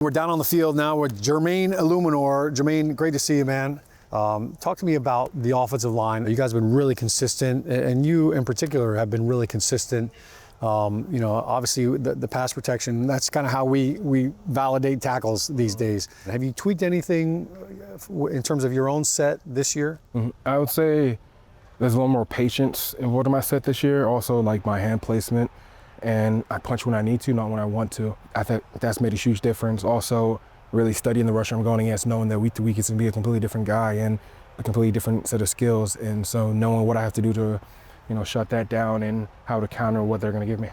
We're down on the field now with Jermaine Eluemunor. Jermaine, great to see you, man. Talk to me about the offensive line. You guys have been really consistent, and you in particular have been really consistent. Obviously the pass protection, that's kind of how we validate tackles these days. Have you tweaked anything in terms of your own set this year? I would say there's a little more patience involved in my set this year. Also, like my hand placement, and I punch when I need to, not when I want to. I think that's made a huge difference. Also, really studying the rusher I'm going against, knowing that week to week it's going to be a completely different guy and a completely different set of skills. And so knowing what I have to do to, shut that down and how to counter what they're going to give me.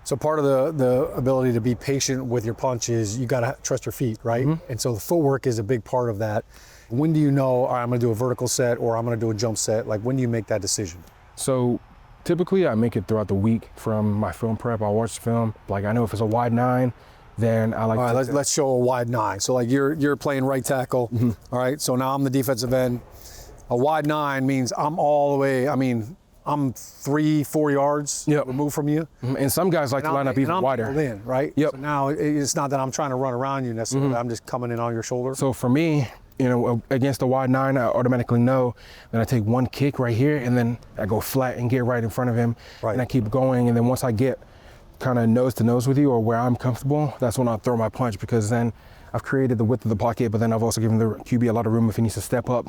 So part of the ability to be patient with your punch is you got to trust your feet, right? And so the footwork is a big part of that. When do you know, all right, I'm going to do a vertical set or I'm going to do a jump set? Like, when do you make that decision? So typically I make it throughout the week from my film prep. I'll watch the film. Like, I know if it's a wide 9, then I like all right, let's show a wide 9. So like you're playing right tackle. All right, so now I'm the defensive end. A wide 9 means I'm all the way, I'm 3-4 yards removed from you. And some guys like to line up even wider. In, right? Yep. So now it's not that I'm trying to run around you necessarily. I'm just coming in on your shoulder. So for me, against the wide 9, I automatically know that I take one kick right here and then I go flat and get right in front of him. Right. And I keep going. And then once I get kind of nose to nose with you or where I'm comfortable, that's when I'll throw my punch, because then I've created the width of the pocket, but then I've also given the QB a lot of room if he needs to step up,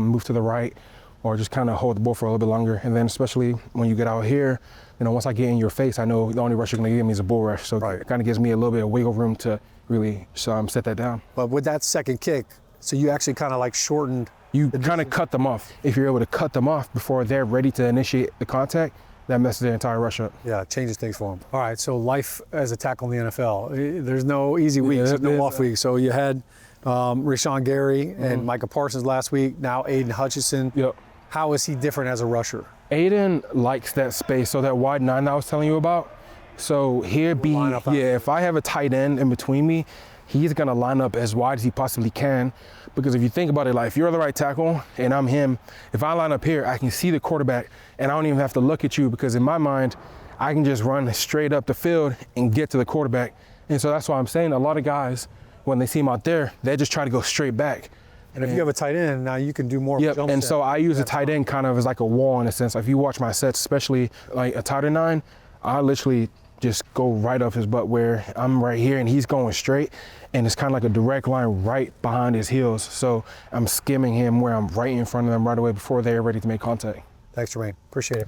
move to the right, or just kind of hold the ball for a little bit longer. And then especially when you get out here, once I get in your face, I know the only rush you're going to give me is a bull rush. So it kind of gives me a little bit of wiggle room to really set that down. But with that second kick, so you actually kind of like shortened. You kind of cut them off. If you're able to cut them off before they're ready to initiate the contact, that messes the entire rush up. Yeah, it changes things for them. All right, so life as a tackle in the NFL, there's no easy weeks, no off weeks. So you had Rashawn Gary and Micah Parsons last week, now Aiden Hutchinson. Yep. How is he different as a rusher? Aiden likes that space, so that wide 9 that I was telling you about. So if I have a tight end in between me, he's gonna line up as wide as he possibly can. Because if you think about it, like if you're the right tackle and I'm him, if I line up here, I can see the quarterback and I don't even have to look at you, because in my mind, I can just run straight up the field and get to the quarterback. And so that's why I'm saying a lot of guys, when they see him out there, they just try to go straight back. And if you have a tight end, now you can do more. Yep, and so I use a tight end kind of as like a wall in a sense. If you watch my sets, especially like a tight end 9, I literally just go right up his butt where I'm right here and he's going straight, and it's kind of like a direct line right behind his heels. So I'm skimming him where I'm right in front of them right away before they're ready to make contact. Thanks, Jermaine. Appreciate it.